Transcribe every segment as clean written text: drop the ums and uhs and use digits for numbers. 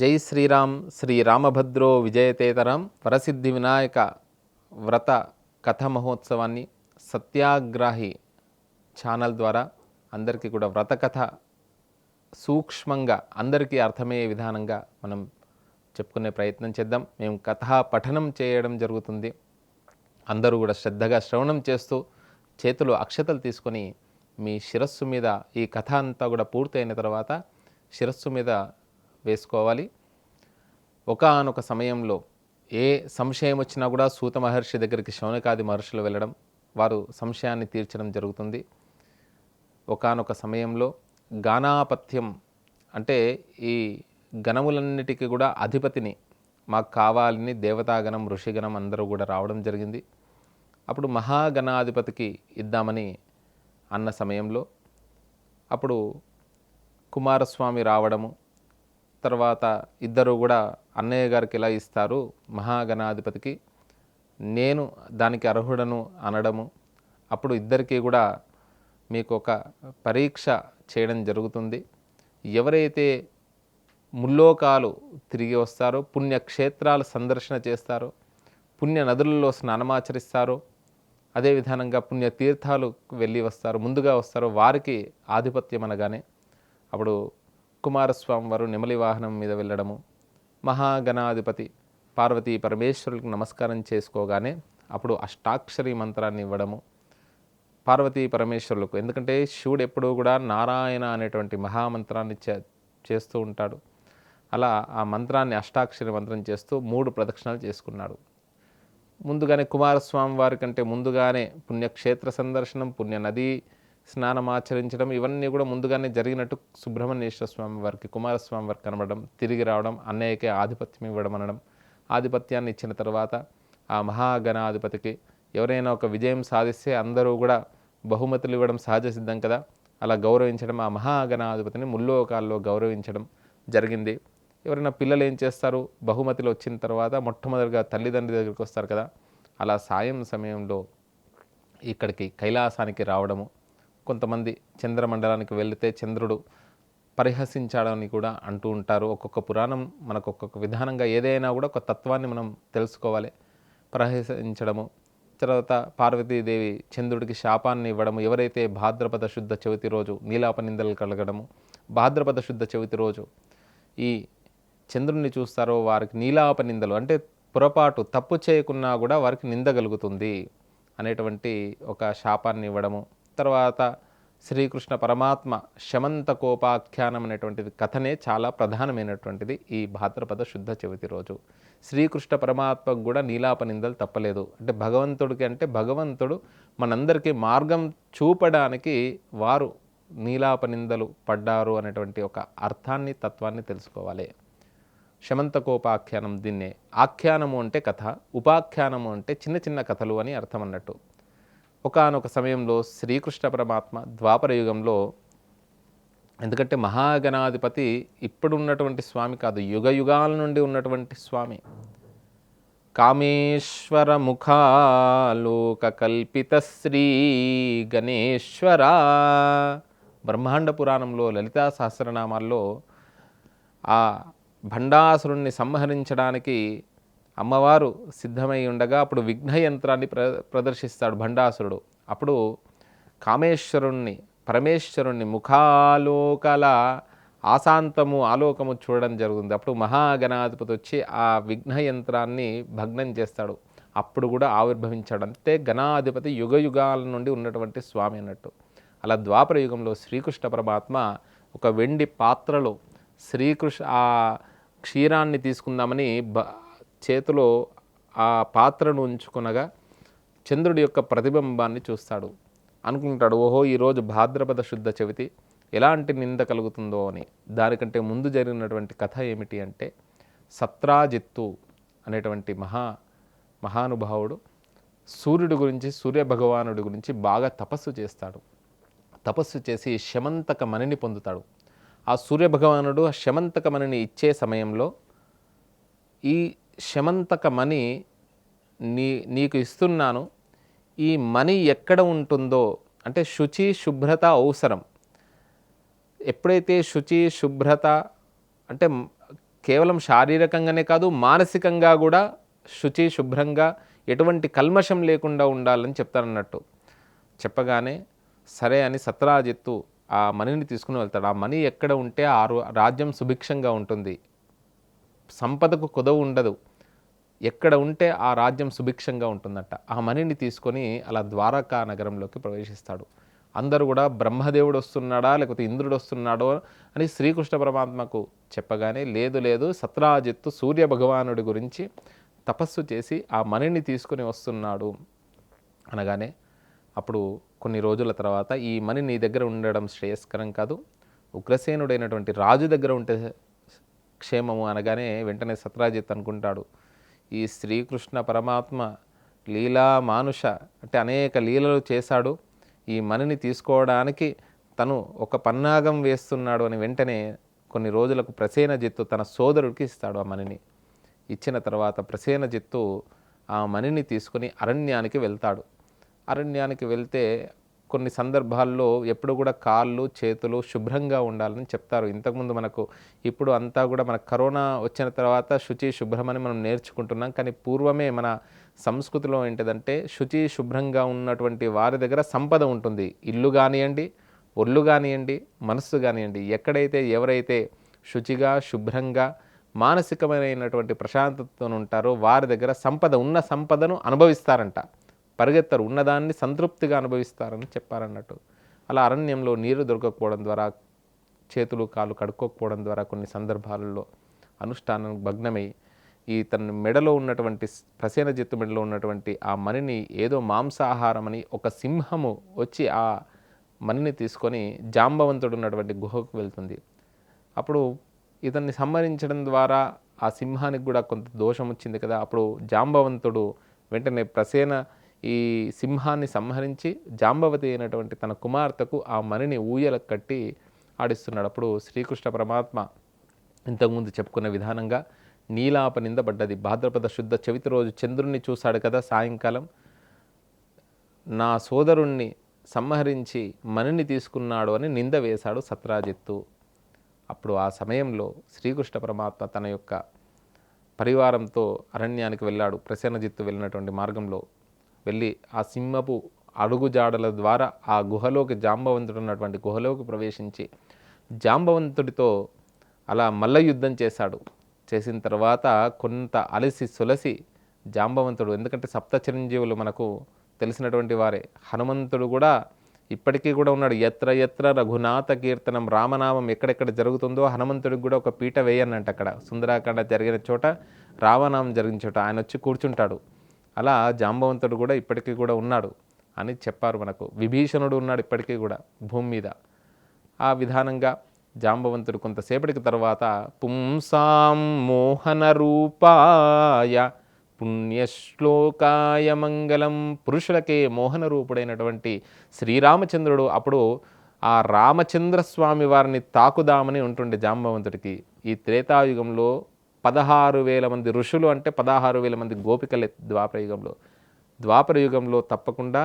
జై శ్రీరామ్ శ్రీరామభద్రో విజయతేతరం వరసిద్ధి వినాయక వ్రత కథ మహోత్సవాన్ని సత్యాగ్రాహి ఛానల్ ద్వారా అందరికీ కూడా వ్రత కథ సూక్ష్మంగా అందరికీ అర్థమయ్యే విధానంగా మనం చెప్పుకునే ప్రయత్నం చేద్దాం. మేము కథా పఠనం చేయడం జరుగుతుంది. అందరూ కూడా శ్రద్ధగా శ్రవణం చేస్తూ చేతులు అక్షతలు తీసుకొని మీ శిరస్సు మీద ఈ కథ అంతా కూడా పూర్తయిన తర్వాత శిరస్సు మీద వేసుకోవాలి. ఒకానొక సమయంలో ఏ సంశయం వచ్చినా కూడా సూత మహర్షి దగ్గరికి శౌనకాది మహర్షులు వెళ్ళడం, వారు సంశయాన్ని తీర్చడం జరుగుతుంది. ఒకానొక సమయంలో గానాపత్యం అంటే ఈ గణములన్నిటికీ కూడా అధిపతిని మాకు కావాలని దేవతాగణం ఋషిగణం అందరూ కూడా రావడం జరిగింది. అప్పుడు మహాగణాధిపతికి ఇద్దామని అన్న సమయంలో అప్పుడు కుమారస్వామి రావడము, తర్వాత ఇద్దరు కూడా అన్నయ్య గారికి ఎలా ఇస్తారు మహాగణాధిపతికి, నేను దానికి అర్హుడను అనడము. అప్పుడు ఇద్దరికీ కూడా మీకు ఒక పరీక్ష చేయడం జరుగుతుంది. ఎవరైతే ముల్లోకాలు తిరిగి వస్తారో, పుణ్యక్షేత్రాలు సందర్శన చేస్తారో, పుణ్య నదులలో స్నానమాచరిస్తారో, అదే విధానంగా పుణ్యతీర్థాలు వెళ్ళి వస్తారు, ముందుగా వస్తారో వారికి ఆధిపత్యం అనగానే అప్పుడు కుమారస్వామి వారు నెమలి వాహనం మీద వెళ్ళడము, మహాగణాధిపతి పార్వతీ పరమేశ్వరులకు నమస్కారం చేసుకోగానే అప్పుడు అష్టాక్షరి మంత్రాన్ని ఇవ్వడము పార్వతీ పరమేశ్వరులకు. ఎందుకంటే శివుడు ఎప్పుడూ కూడా నారాయణ అనేటువంటి మహామంత్రాన్ని చేస్తూ ఉంటాడు. అలా ఆ మంత్రాన్ని అష్టాక్షరి మంత్రం చేస్తూ 3 ప్రదక్షిణాలు చేసుకున్నాడు. ముందుగానే కుమారస్వామి వారి కంటే ముందుగానే పుణ్యక్షేత్ర సందర్శనం, పుణ్య నదీ స్నానం ఆచరించడం ఇవన్నీ కూడా ముందుగానే జరిగినట్టు సుబ్రహ్మణ్యేశ్వర స్వామి వారికి కుమారస్వామి వారికి కనబడడం, తిరిగి రావడం, అన్నయ్యకే ఆధిపత్యం ఇవ్వడం అనడం. ఆధిపత్యాన్ని ఇచ్చిన తర్వాత ఆ మహాగణాధిపతికి ఎవరైనా ఒక విజయం సాధిస్తే అందరూ కూడా బహుమతులు ఇవ్వడం సహజ సిద్ధం కదా, అలా గౌరవించడం, ఆ మహాగణాధిపతిని ముల్లోకాల్లో గౌరవించడం జరిగింది. ఎవరైనా పిల్లలు ఏం చేస్తారు, బహుమతులు వచ్చిన తర్వాత మొట్టమొదటిగా తల్లిదండ్రుల దగ్గరికి వస్తారు కదా, అలా సాయం సమయంలో ఇక్కడికి కైలాసానికి రావడము. కొంతమంది చంద్రమండలానికి వెళితే చంద్రుడు పరిహసించాడని కూడా అంటూ ఉంటారు. ఒక్కొక్క పురాణం మనకు ఒక్కొక్క విధానంగా ఏదైనా కూడా ఒక తత్వాన్ని మనం తెలుసుకోవాలి. పరిహసించడము, తర్వాత పార్వతీదేవి చంద్రుడికి శాపాన్ని ఇవ్వడము. ఎవరైతే భాద్రపద శుద్ధ చవితి రోజు నీలాపనిందలు కలగడము, భాద్రపద శుద్ధ చవితి రోజు ఈ చంద్రుడిని చూస్తారో వారికి నీలాపనిందలు అంటే పొరపాటు తప్పు చేయకున్నా కూడా వారికి నింద కలుగుతుంది అనేటువంటి ఒక శాపాన్ని ఇవ్వడము. తర్వాత శ్రీకృష్ణ పరమాత్మ శమంత కోపాఖ్యానం అనేటువంటిది కథనే చాలా ప్రధానమైనటువంటిది ఈ భాద్రపద శుద్ధ చవితి రోజు. శ్రీకృష్ణ పరమాత్మకు కూడా నీలాపనిందలు తప్పలేదు. అంటే భగవంతుడికి అంటే భగవంతుడు మనందరికీ మార్గం చూపడానికి వారు నీలాపనిందలు పడ్డారు అనేటువంటి ఒక అర్థాన్ని తత్వాన్ని తెలుసుకోవాలి. శమంతకోపాఖ్యానం, దీన్నే ఆఖ్యానము అంటే కథ, ఉపాఖ్యానము అంటే చిన్న చిన్న కథలు అని అర్థం అన్నట్టు. ఒకానొక సమయంలో శ్రీకృష్ణ పరమాత్మ ద్వాపర యుగంలో, ఎందుకంటే మహాగణాధిపతి ఇప్పుడు ఉన్నటువంటి స్వామి కాదు, యుగ యుగాల నుండి ఉన్నటువంటి స్వామి. కామేశ్వర ముఖాలోక కల్పిత శ్రీ గణేశ్వర. బ్రహ్మాండ పురాణంలో లలితా సహస్రనామాల్లో ఆ భండాసురుణ్ణి సంహరించడానికి అమ్మవారు సిద్ధమై ఉండగా అప్పుడు విఘ్న యంత్రాన్ని ప్రదర్శిస్తాడు భండాసురుడు. అప్పుడు కామేశ్వరుణ్ణి పరమేశ్వరుణ్ణి ముఖాలోకల ఆశాంతము ఆలోకము చూడడం జరుగుతుంది. అప్పుడు మహాగణాధిపతి వచ్చి ఆ విఘ్న యంత్రాన్ని భగ్నం చేస్తాడు. అప్పుడు కూడా ఆవిర్భవించాడు. అంటే గణాధిపతి యుగ యుగాల నుండి ఉన్నటువంటి స్వామి అన్నట్టు. అలా ద్వాపర యుగంలో శ్రీకృష్ణ పరమాత్మ ఒక వెండి పాత్రలో ఆ క్షీరాన్ని తీసుకుందామని చేతిలో ఆ పాత్రను ఉంచుకొనగా చంద్రుడి యొక్క ప్రతిబింబాన్ని చూస్తాడు. అనుకుంటాడు, ఓహో ఈరోజు భాద్రపద శుద్ధ చవితి, ఎలాంటి నింద కలుగుతుందో అని. దానికంటే ముందు జరిగినటువంటి కథ ఏమిటి అంటే, సత్రాజిత్తు అనేటువంటి మహానుభావుడు సూర్యుడి గురించి, సూర్యభగవానుడి గురించి బాగా తపస్సు చేస్తాడు. తపస్సు చేసి శమంతక మణిని పొందుతాడు. ఆ సూర్యభగవానుడు ఆ శమంతక మణిని ఇచ్చే సమయంలో ఈ శమంతక మణి నీకు ఇస్తున్నాను, ఈ మణి ఎక్కడ ఉంటుందో అంటే శుచి శుభ్రత అవసరం. ఎప్పుడైతే శుచి శుభ్రత అంటే కేవలం శారీరకంగానే కాదు, మానసికంగా కూడా శుచి శుభ్రంగా ఎటువంటి కల్మషం లేకుండా ఉండాలని చెప్తారన్నట్టు. చెప్పగానే సరే అని సత్రాజిత్తు ఆ మణిని తీసుకుని వెళ్తాడు. ఆ మణి ఎక్కడ ఉంటే ఆ రాజ్యం సుభిక్షంగా ఉంటుంది, సంపదకు కొదవ ఉండదు. ఎక్కడ ఉంటే ఆ రాజ్యం సుభిక్షంగా ఉంటుందట. ఆ మణిని తీసుకొని అలా ద్వారకా నగరంలోకి ప్రవేశిస్తాడు. అందరూ కూడా బ్రహ్మదేవుడు వస్తున్నాడా లేకపోతే ఇంద్రుడు వస్తున్నాడో అని శ్రీకృష్ణ పరమాత్మకు చెప్పగానే, లేదు లేదు, సత్రాజిత్తు సూర్య భగవానుడి గురించి తపస్సు చేసి ఆ మణిని తీసుకుని వస్తున్నాడు అనగానే, అప్పుడు కొన్ని రోజుల తర్వాత ఈ మణి నీ దగ్గర ఉండడం శ్రేయస్కరం కాదు, ఉగ్రసేనుడైనటువంటి రాజు దగ్గర ఉంటే క్షేమము అనగానే వెంటనే సత్రాజిత్ అనుకుంటాడు, ఈ శ్రీకృష్ణ పరమాత్మ లీలా మానుష అంటే అనేక లీలలు చేశాడు, ఈ మణిని తీసుకోవడానికి తను ఒక పన్నాగం వేస్తున్నాడు అని వెంటనే కొన్ని రోజులకు ప్రసేనజిత్తు తన సోదరుడికి ఇస్తాడు ఆ మణిని. ఇచ్చిన తర్వాత ప్రసేనజిత్తు ఆ మణిని తీసుకుని అరణ్యానికి వెళ్తాడు. అరణ్యానికి వెళ్తే కొన్ని సందర్భాల్లో ఎప్పుడు కూడా కాళ్ళు చేతులు శుభ్రంగా ఉండాలని చెప్తారు. ఇంతకుముందు మనకు ఇప్పుడు అంతా కూడా మన కరోనా వచ్చిన తర్వాత శుచి శుభ్రమని మనం నేర్చుకుంటున్నాం. కానీ పూర్వమే మన సంస్కృతిలో ఏంటిదంటే శుచి శుభ్రంగా ఉన్నటువంటి వారి దగ్గర సంపద ఉంటుంది. ఇల్లు కానివ్వండి, ఒళ్ళు కానివ్వండి, మనస్సు కానివ్వండి, ఎక్కడైతే ఎవరైతే శుచిగా శుభ్రంగా మానసికమైనటువంటి ప్రశాంతతతో ఉంటారో వారి దగ్గర సంపద, ఉన్న సంపదను అనుభవిస్తారంట, పరిగెత్తరు, ఉన్నదాన్ని సంతృప్తిగా అనుభవిస్తారని చెప్పారన్నట్టు. అలా అరణ్యంలో నీరు దొరకకపోవడం ద్వారా, చేతులు కాళ్ళు కడుక్కోకపోవడం ద్వారా కొన్ని సందర్భాలలో అనుష్ఠానం భగ్నమై ఈ తన మెడలో ఉన్నటువంటి ప్రసేనజిత్తు మెడలో ఉన్నటువంటి ఆ మణిని ఏదో మాంసాహారం అని ఒక సింహము వచ్చి ఆ మణిని తీసుకొని జాంబవంతుడు ఉన్నటువంటి గుహకు వెళ్తుంది. అప్పుడు ఇతన్ని సంహరించడం ద్వారా ఆ సింహానికి కూడా కొంత దోషం వచ్చింది కదా. అప్పుడు జాంబవంతుడు వెంటనే ప్రసేన ఈ సింహాన్ని సంహరించి జాంబవతి అయినటువంటి తన కుమార్తెకు ఆ మణిని ఊయల కట్టి ఆడిస్తున్నాడు. అప్పుడు శ్రీకృష్ణ పరమాత్మ ఇంతకుముందు చెప్పుకున్న విధానంగా నీలాప నిందపడ్డది. భాద్రపద శుద్ధ చవితి రోజు చంద్రుణ్ణి చూశాడు కదా సాయంకాలం, నా సోదరుణ్ణి సంహరించి మణిని తీసుకున్నాడు అని నింద వేశాడు సత్రాజిత్తు. అప్పుడు ఆ సమయంలో శ్రీకృష్ణ పరమాత్మ తన యొక్క పరివారంతో అరణ్యానికి వెళ్ళాడు. ప్రసేనజిత్తు వెళ్ళినటువంటి మార్గంలో వెళ్ళి ఆ సింహపు అడుగుజాడల ద్వారా ఆ గుహలోకి, జాంబవంతుడు ఉన్నటువంటి గుహలోకి ప్రవేశించి జాంబవంతుడితో అలా మల్ల యుద్ధం చేశాడు. చేసిన తర్వాత కొంత అలసి సొలసి జాంబవంతుడు, ఎందుకంటే సప్త చిరంజీవులు మనకు తెలిసినటువంటి వారే, హనుమంతుడు కూడా ఇప్పటికీ కూడా ఉన్నాడు. ఎత్ర ఎత్ర రఘునాథ కీర్తనం, రామనామం ఎక్కడెక్కడ జరుగుతుందో హనుమంతుడికి కూడా ఒక పీట వేయనంట. అక్కడ సుందరాకాండ జరిగిన చోట, రామనామం జరిగిన చోట ఆయన వచ్చి కూర్చుంటాడు. అలా జాంబవంతుడు కూడా ఇప్పటికీ కూడా ఉన్నాడు అని చెప్పారు మనకు. విభీషణుడు ఉన్నాడు ఇప్పటికీ కూడా భూమి మీద. ఆ విధానంగా జాంబవంతుడు కొంతసేపటికి తర్వాత పుంసాం మోహన రూపాయ పుణ్యశ్లోకాయ మంగళం, పురుషులకే మోహన రూపుడైనటువంటి శ్రీరామచంద్రుడు అప్పుడు ఆ రామచంద్రస్వామి వారిని తాకుదామని ఉంటుండే జాంబవంతుడికి. ఈ త్రేతాయుగంలో 16,000 మంది ఋషులు అంటే 16,000 మంది గోపికలే ద్వాపరయుగంలో. ద్వాపరయుగంలో తప్పకుండా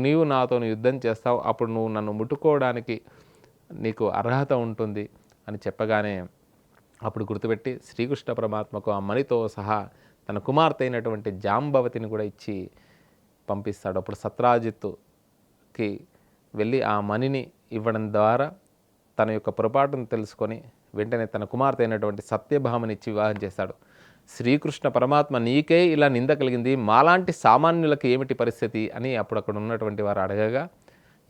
నీవు నాతో యుద్ధం చేస్తావు, అప్పుడు నువ్వు నన్ను ముట్టుకోవడానికి నీకు అర్హత ఉంటుంది అని చెప్పగానే అప్పుడు గుర్తుపెట్టి శ్రీకృష్ణ పరమాత్మకు ఆ మణితో సహా తన కుమార్తె అయినటువంటి జాంబవతిని కూడా ఇచ్చి పంపిస్తాడు. అప్పుడు సత్రాజిత్తుకి వెళ్ళి ఆ మణిని ఇవ్వడం ద్వారా తన యొక్క పొరపాటును తెలుసుకొని వెంటనే తన కుమార్తె అయినటువంటి సత్యభామని ఇచ్చి వివాహం చేశాడు. శ్రీకృష్ణ పరమాత్మ నీకే ఇలా నింద కలిగింది, మాలాంటి సామాన్యులకు ఏమిటి పరిస్థితి అని అప్పుడు అక్కడ ఉన్నటువంటి వారు అడగగా,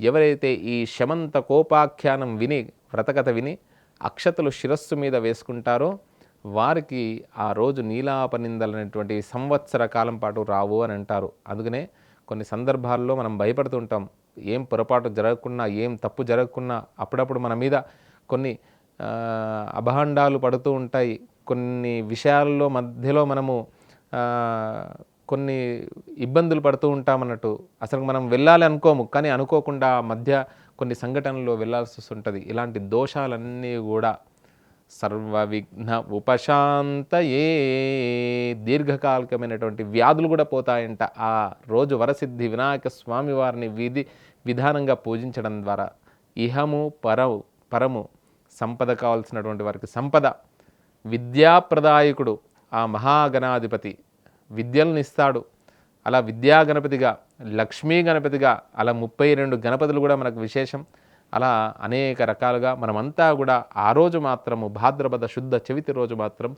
ఎవరైతే ఈ శమంత కోపాఖ్యానం విని, వ్రతకథ విని అక్షతలు శిరస్సు మీద వేసుకుంటారో వారికి ఆ రోజు నీలాపనిందలు అనేటువంటి సంవత్సర కాలం పాటు రావు అని అంటారు. అందుకనే కొన్ని సందర్భాల్లో మనం భయపడుతుంటాం, ఏం పొరపాటు జరగకున్నా, ఏం తప్పు జరగకున్నా అప్పుడప్పుడు మన మీద కొన్ని అభాండాలు పడుతూ ఉంటాయి. కొన్ని విషయాల్లో మధ్యలో మనము కొన్ని ఇబ్బందులు పడుతూ ఉంటామన్నట్టు. అసలు మనం వెళ్ళాలి అనుకోము, కానీ అనుకోకుండా మధ్య కొన్ని సంఘటనల్లో వెళ్ళాల్సి వస్తుంటుంది. ఇలాంటి దోషాలన్నీ కూడా సర్వ విఘ్న ఉపశాంతయే, దీర్ఘకాలికమైనటువంటి వ్యాధులు కూడా పోతాయంట ఆ రోజు వరసిద్ధి వినాయక స్వామి వారిని విధానంగా పూజించడం ద్వారా. ఇహము పరము సంపద కావాల్సినటువంటి వారికి సంపద, విద్యాప్రదాయకుడు ఆ మహాగణాధిపతి విద్యలను ఇస్తాడు. అలా విద్యా గణపతిగా, లక్ష్మీ గణపతిగా, అలా 32 గణపతులు కూడా మనకు విశేషం. అలా అనేక రకాలుగా మనమంతా కూడా ఆ రోజు మాత్రము భాద్రపద శుద్ధ చవితి రోజు మాత్రం,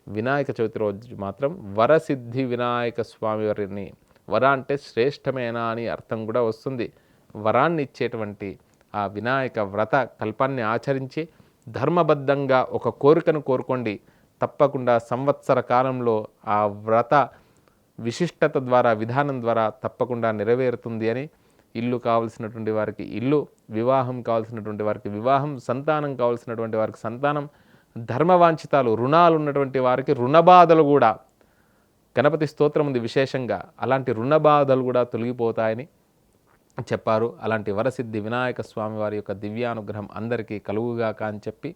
వినాయక చవితి రోజు మాత్రం వరసిద్ధి వినాయక స్వామి వారిని, వర అంటే శ్రేష్టమైన అని అర్థం కూడా వస్తుంది, వరాన్ని ఇచ్చేటువంటి ఆ వినాయక వ్రత కల్పాన్ని ఆచరించి ధర్మబద్ధంగా ఒక కోరికను కోరుకోండి. తప్పకుండా సంవత్సర కాలంలో ఆ వ్రత విశిష్టత ద్వారా, విధానం ద్వారా తప్పకుండా నెరవేరుతుంది అని, ఇల్లు కావలసినటువంటి వారికి ఇల్లు, వివాహం కావాల్సినటువంటి వారికి వివాహం, సంతానం కావాల్సినటువంటి వారికి సంతానం, ధర్మవాంఛితాలు రుణాలు ఉన్నటువంటి వారికి రుణబాధలు కూడా, గణపతి స్తోత్రం ఉంది విశేషంగా, అలాంటి రుణబాధలు కూడా తొలగిపోతాయని చెప్పారు. అలాంటి వరసిద్ధి వినాయక స్వామి వారి యొక్క దివ్యానుగ్రహం అందరికీ కలుగుగాక అని చెప్పి,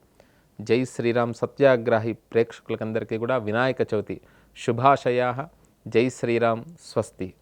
జై శ్రీరామ్ సత్యాగ్రహి ప్రేక్షకులకందరికీ కూడా వినాయక చవితి శుభాశయా. జై శ్రీరామ్. స్వస్తి.